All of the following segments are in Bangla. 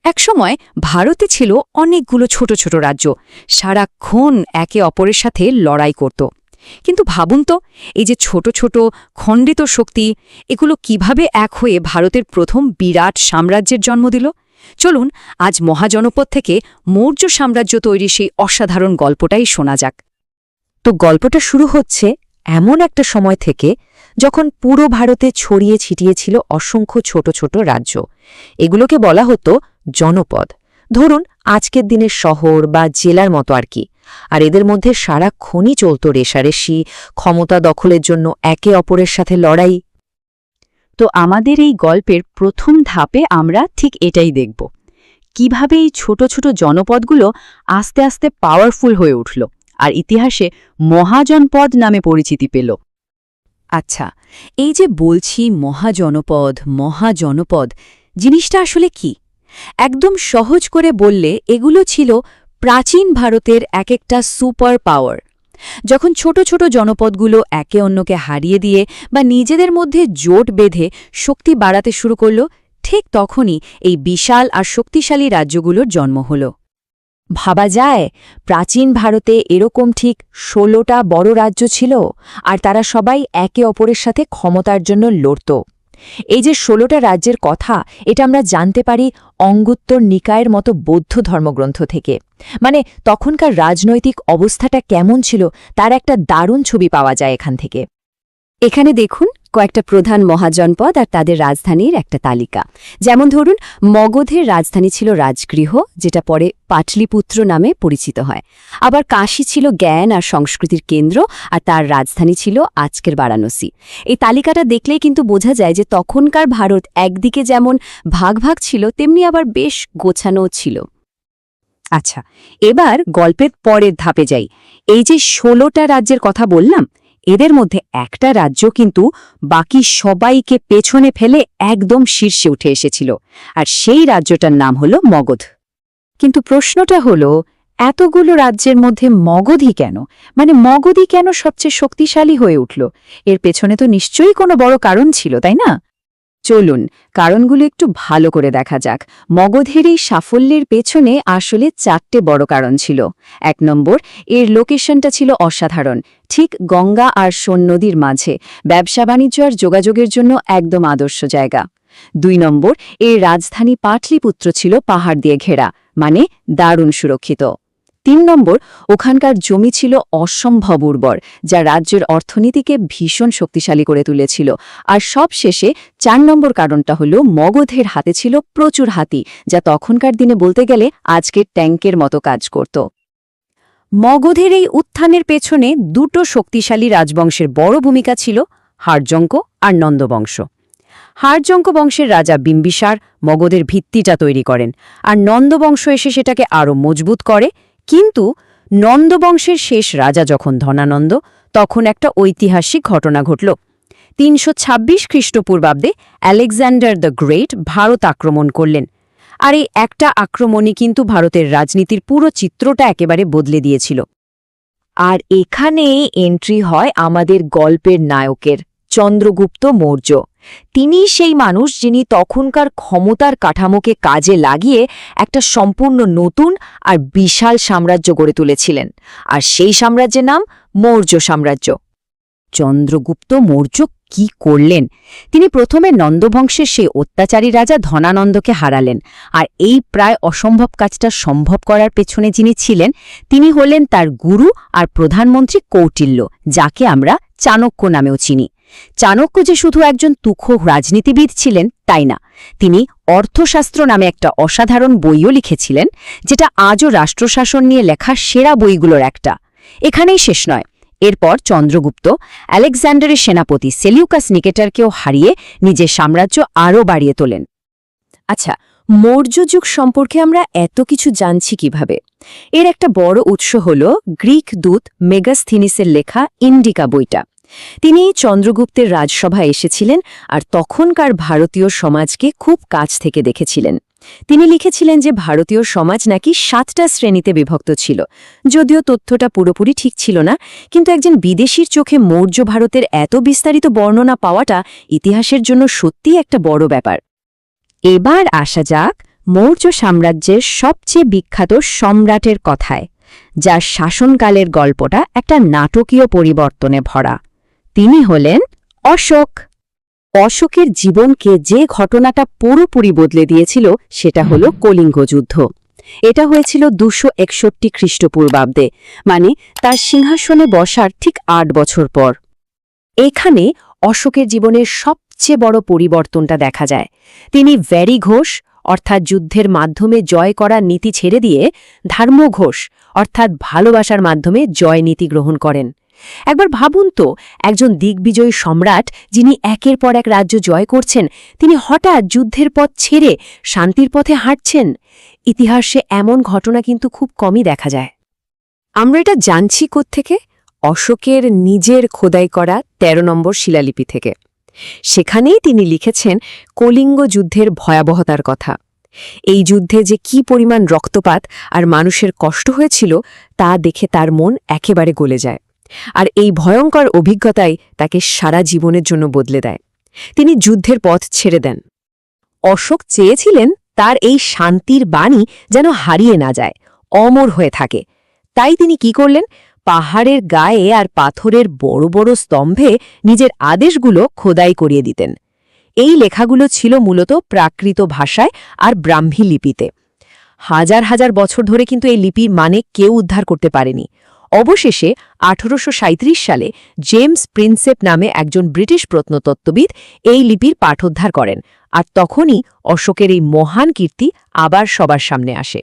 একসময় ভারতে ছিল অনেকগুলো ছোট ছোট রাজ্য, সারাক্ষণ একে অপরের সাথে লড়াই করত। কিন্তু ভাবুন তো, এই যে ছোট ছোট খণ্ডিত শক্তি, এগুলো কিভাবে এক হয়ে ভারতের প্রথম বিরাট সাম্রাজ্যের জন্ম দিল? চলুন আজ মহাজনপদ থেকে মৌর্য সাম্রাজ্য তৈরির সেই অসাধারণ গল্পটাই শোনা যাক। তো গল্পটা শুরু হচ্ছে এমন একটা সময় থেকে যখন পুরো ভারতে ছড়িয়ে ছিটিয়ে ছিল অসংখ্য ছোট ছোট রাজ্য। এগুলোকে বলা হতো জনপদ। ধরুন আজকের দিনের শহর বা জেলার মতো আর কি। আর এদের মধ্যে সারাক্ষণই চলত রেষারেষি, ক্ষমতা দখলের জন্য একে অপরের সাথে লড়াই। তো আমাদের এই গল্পের প্রথম ধাপে আমরা ঠিক এটাই দেখব, কিভাবে এই ছোট ছোট জনপদগুলো আস্তে আস্তে পাওয়ারফুল হয়ে উঠল আর ইতিহাসে মহাজনপদ নামে পরিচিতি পেল। আচ্ছা, এই যে বলছি মহাজনপদ জিনিসটা আসলে কি? একদম সহজ করে বললে এগুলো ছিল প্রাচীন ভারতের এক একটা সুপার পাওয়ার। যখন ছোট ছোট জনপদগুলো একে অন্যকে হারিয়ে দিয়ে বা নিজেদের মধ্যে জোট বেঁধে শক্তি বাড়াতে শুরু করল, ঠিক তখনই এই বিশাল আর শক্তিশালী রাজ্যগুলোর জন্ম হল। ভাবা যায় প্রাচীন ভারতে এরকম ঠিক ১৬টা বড় রাজ্য ছিল, আর তারা সবাই একে অপরের সাথে ক্ষমতার জন্য লড়ত। এই যে ১৬টা রাজ্যের কথা, এটা আমরা জানতে পারি অঙ্গুত্তর নিকায়ের মতো বৌদ্ধ ধর্মগ্রন্থ থেকে। মানে তখনকার রাজনৈতিক অবস্থাটা কেমন ছিল তার একটা দারুণ ছবি পাওয়া যায় এখান থেকে। এখানে দেখুন কয়েকটা প্রধান মহাজনপদ আর তাদের রাজধানীর একটা তালিকা। যেমন ধরুন, মগধের রাজধানী ছিল রাজগৃহ, যেটা পরে পাটলিপুত্র নামে পরিচিত হয়। আবার কাশী ছিল জ্ঞান আর সংস্কৃতির কেন্দ্র, আর তার রাজধানী ছিল আজকের বারাণসী। এই তালিকাটা দেখলেই কিন্তু বোঝা যায় যে তখনকার ভারত একদিকে যেমন ভাগ ভাগ ছিল, তেমনি আবার বেশ গোছানোও ছিল। আচ্ছা, এবার গল্পের পরের ধাপে যাই। এই যে ১৬টা রাজ্যের কথা বললাম, এদের মধ্যে একটা রাজ্য কিন্তু বাকি সবাইকে পেছনে ফেলে একদম শীর্ষে উঠে এসেছিল, আর সেই রাজ্যটার নাম হল মগধ। কিন্তু প্রশ্নটা হলো, এতগুলো রাজ্যের মধ্যে মগধই কেন? মানে মগধই কেন সবচেয়ে শক্তিশালী হয়ে উঠল? এর পেছনে তো নিশ্চয়ই কোনো বড় কারণ ছিল, তাই না? চলুন কারণগুলো একটু ভালো করে দেখা যাক। মগধের এই সাফল্যের পেছনে আসলে ৪টে বড় কারণ ছিল। ১ নম্বর, এর লোকেশনটা ছিল অসাধারণ, ঠিক গঙ্গা আর সোন নদীর মাঝে, ব্যবসা বাণিজ্য আর যোগাযোগের জন্য একদম আদর্শ জায়গা। ২ নম্বর, এর রাজধানী পাটলিপুত্র ছিল পাহাড় দিয়ে ঘেরা, মানে দারুণ সুরক্ষিত। ৩ নম্বর, ওখানকার জমি ছিল অসম্ভব উর্বর, যা রাজ্যের অর্থনীতিকে ভীষণ শক্তিশালী করে তুলেছিল। আর সবশেষে ৪ নম্বর কারণটা হলো মগধের হাতে ছিল প্রচুর হাতি, যা তখনকার দিনে বলতে গেলে আজকের ট্যাঙ্কের মতো কাজ করত। মগধের এই উত্থানের পেছনে দুটো শক্তিশালী রাজবংশের বড় ভূমিকা ছিল, হাড়যঙ্ক আর নন্দবংশ। হাড়যঙ্ক বংশের রাজা বিম্বিসার মগধের ভিত্তিটা তৈরি করেন, আর নন্দবংশ এসে সেটাকে আরও মজবুত করে। কিন্তু নন্দবংশের শেষ রাজা যখন ধনানন্দ, তখন একটা ঐতিহাসিক ঘটনা ঘটল। ৩২৬ খ্রিস্টপূর্বাব্দে আলেকজান্ডার দ্য গ্রেট ভারত আক্রমণ করলেন, আর এই একটা আক্রমণই কিন্তু ভারতের রাজনীতির পুরো চিত্রটা একেবারে বদলে দিয়েছিল। আর এখানে এন্ট্রি হয় আমাদের গল্পের নায়কের, চন্দ্রগুপ্ত মৌর্য। তিনি সেই মানুষ যিনি তখনকার ক্ষমতার কাঠামোকে কাজে লাগিয়ে একটা সম্পূর্ণ নতুন আর বিশাল সাম্রাজ্য গড়ে তুলেছিলেন। আর সেই সাম্রাজ্যের নাম মৌর্য সাম্রাজ্য। চন্দ্রগুপ্ত মৌর্য কি করলেন? তিনি প্রথমে নন্দবংশের সেই অত্যাচারী রাজা ধনানন্দকে হারালেন, আর এই প্রায় অসম্ভব কাজটা সম্ভব করার পেছনে যিনি ছিলেন, তিনি হলেন তার গুরু আর প্রধানমন্ত্রী কৌটিল্য, যাকে আমরা চাণক্য নামেও চিনি। চাণক্য যে শুধু একজন তুখো রাজনীতিবিদ ছিলেন তাই না, তিনি অর্থশাস্ত্র নামে একটা অসাধারণ বইও লিখেছিলেন, যেটা আজও রাষ্ট্রশাসন নিয়ে লেখা সেরা বইগুলোর একটা। এখানেই শেষ নয়। এরপর চন্দ্রগুপ্ত আলেকজান্ডারের সেনাপতি সেলিউকাস নিকেটারকেও হারিয়ে নিজের সাম্রাজ্য আরও বাড়িয়ে তোলেন। আচ্ছা, মৌর্য যুগ সম্পর্কে আমরা এত কিছু জানছি কিভাবে? এর একটা বড় উৎস হল গ্রিক দূত মেগাস্থিনিসের লেখা ইন্ডিকা বইটা। তিনি চন্দ্রগুপ্তের রাজসভায় এসেছিলেন আর তখনকার ভারতীয় সমাজকে খুব কাছ থেকে দেখেছিলেন। তিনি লিখেছিলেন যে ভারতীয় সমাজ নাকি 7টা শ্রেণীতে বিভক্ত ছিল। যদিও তথ্যটা পুরোপুরি ঠিক ছিল না, কিন্তু একজন বিদেশির চোখে মৌর্য ভারতের এত বিস্তারিত বর্ণনা পাওয়াটা ইতিহাসের জন্য সত্যিই একটা বড় ব্যাপার। এবার আসা যাক মৌর্য সাম্রাজ্যের সবচেয়ে বিখ্যাত সম্রাটের কথায়, যার শাসনকালের গল্পটা একটা নাটকীয় পরিবর্তনে ভরা। তিনি হলেন অশোক। অশোকের জীবনকে যে ঘটনাটা পুরোপুরি বদলে দিয়েছিল সেটা হল কলিঙ্গ যুদ্ধ। এটা হয়েছিল 261 খ্রিস্টপূর্বাব্দে, মানে তার সিংহাসনে বসার ঠিক 8 বছর পর। এখানে অশোকের জীবনের সবচেয়ে বড় পরিবর্তনটা দেখা যায়। তিনি ভ্যারিঘোষ অর্থাৎ যুদ্ধের মাধ্যমে জয় করার নীতি ছেড়ে দিয়ে ধর্মঘোষ অর্থাৎ ভালোবাসার মাধ্যমে জয় নীতি গ্রহণ করেন। একবার ভাবুন তো, একজন দিগ্বিজয়ী সম্রাট যিনি একের পর এক রাজ্য জয় করছেন, তিনি হঠাৎ যুদ্ধের পথ ছেড়ে শান্তির পথে হাঁটছেন। ইতিহাসে এমন ঘটনা কিন্তু খুব কমই দেখা যায়। আমরা এটা জানছি কোত্থেকে? অশোকের নিজের খোদাই করা 13 নম্বর শিলালিপি থেকে। সেখানেই তিনি লিখেছেন কলিঙ্গ যুদ্ধের ভয়াবহতার কথা। এই যুদ্ধে যে কি পরিমাণ রক্তপাত আর মানুষের কষ্ট হয়েছিল তা দেখে তার মন একেবারে গলে যায়। আর এই ভয়ঙ্কর অভিজ্ঞতাই তাকে সারা জীবনের জন্য বদলে দেয়। তিনি যুদ্ধের পথ ছেড়ে দেন। অশোক চেয়েছিলেন তার এই শান্তির বাণী যেন হারিয়ে না যায়, অমর হয়ে থাকে। তাই তিনি কি করলেন? পাহাড়ের গায়ে আর পাথরের বড় বড় স্তম্ভে নিজের আদেশগুলো খোদাই করিয়ে দিতেন। এই লেখাগুলো ছিল মূলত প্রাকৃত ভাষায় আর ব্রাহ্মী লিপিতে। হাজার হাজার বছর ধরে কিন্তু এই লিপির মানে কেউ উদ্ধার করতে পারেনি। অবশেষে 1837 সালে জেমস প্রিন্সেপ নামে একজন ব্রিটিশ প্রত্নতত্ত্ববিদ এই লিপির পাঠোদ্ধার করেন, আর তখনই অশোকের এই মহান কীর্তি আবার সবার সামনে আসে।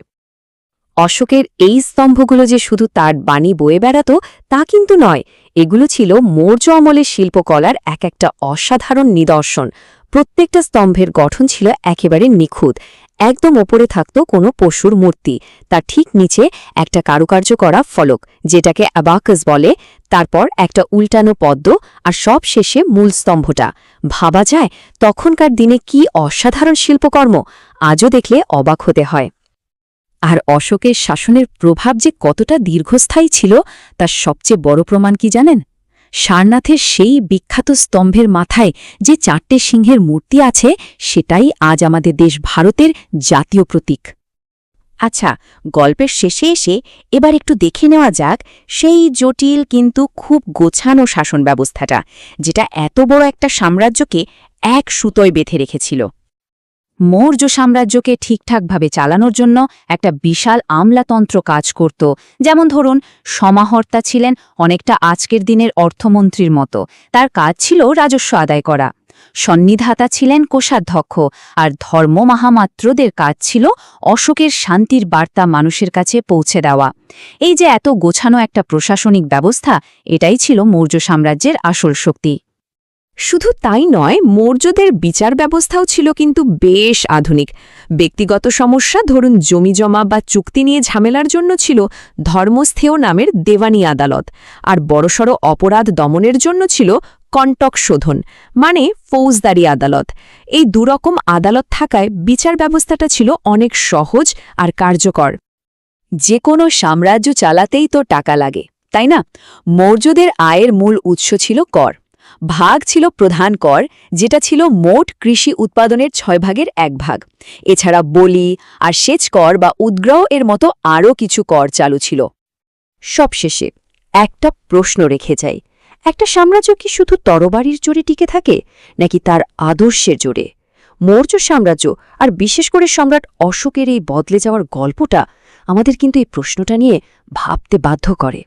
অশোকের এই স্তম্ভগুলো যে শুধু তার বাণী বয়ে বেড়াত তা কিন্তু নয়, এগুলো ছিল মৌর্য আমলের শিল্পকলার এক একটা অসাধারণ নিদর্শন। প্রত্যেকটা স্তম্ভের গঠন ছিল একেবারে নিখুঁত। একদম ওপরে থাকত কোনো পশুর মূর্তি, তার ঠিক নিচে একটা কারুকার্য করা ফলক যেটাকে অ্যাবাকাস বলে, তারপর একটা উল্টানো পদ্ম, আর সব শেষে মূল স্তম্ভটা। ভাবা যায় তখনকার দিনে কি অসাধারণ শিল্পকর্ম! আজও দেখলে অবাক হতে হয়। আর অশোকের শাসনের প্রভাব যে কতটা দীর্ঘস্থায়ী ছিল তার সবচেয়ে বড় প্রমাণ কি জানেন? সারনাথের সেই বিখ্যাত স্তম্ভের মাথায় যে 4টে সিংহের মূর্তি আছে, সেটাই আজ আমাদের দেশ ভারতের জাতীয় প্রতীক। আচ্ছা, গল্পের শেষে এসে এবার একটু দেখে নেওয়া যাক সেই জটিল কিন্তু খুব গোছানো শাসন ব্যবস্থাটা, যেটা এত বড় একটা সাম্রাজ্যকে এক সুতোয় বেঁধে রেখেছিল। মৌর্য সাম্রাজ্যকে ঠিকঠাকভাবে চালানোর জন্য একটা বিশাল আমলাতন্ত্র কাজ করত। যেমন ধরুন, সমাহর্তা ছিলেন অনেকটা আজকের দিনের অর্থমন্ত্রীর মতো, তার কাজ ছিল রাজস্ব আদায় করা। সন্নিধাতা ছিলেন কোষাধ্যক্ষ, আর ধর্ম মহামাত্রদের কাজ ছিল অশোকের শান্তির বার্তা মানুষের কাছে পৌঁছে দেওয়া। এই যে এত গোছানো একটা প্রশাসনিক ব্যবস্থা, এটাই ছিল মৌর্য সাম্রাজ্যের আসল শক্তি। শুধু তাই নয়, মৌর্যদের বিচার ব্যবস্থাও ছিল কিন্তু বেশ আধুনিক। ব্যক্তিগত সমস্যা, ধরুন জমিজমা বা চুক্তি নিয়ে ঝামেলার জন্য ছিল ধর্মস্থেয় নামের দেওয়ানি আদালত, আর বড়সড় অপরাধ দমনের জন্য ছিল কন্টক শোধন, মানে ফৌজদারি আদালত। এই দুরকম আদালত থাকায় বিচার ব্যবস্থাটা ছিল অনেক সহজ আর কার্যকর। যে কোনো সাম্রাজ্য চালাতেই তো টাকা লাগে, তাই না? মৌর্যদের আয়ের মূল উৎস ছিল কর। ভাগ ছিল প্রধান কর, যেটা ছিল মোট কৃষি উৎপাদনের 6 ভাগের 1 ভাগ। এছাড়া বলি আর সেচ কর বা উদ্গ্রহ এর মতো আরও কিছু কর চালু ছিল। সবশেষে একটা প্রশ্ন রেখে যাই, একটা সাম্রাজ্য কি শুধু তরবারির জোরে টিকে থাকে, নাকি তার আদর্শের জোরে? মৌর্য সাম্রাজ্য আর বিশেষ করে সম্রাট অশোকের এই বদলে যাওয়ার গল্পটা আমাদের কিন্তু এই প্রশ্নটা নিয়ে ভাবতে বাধ্য করে।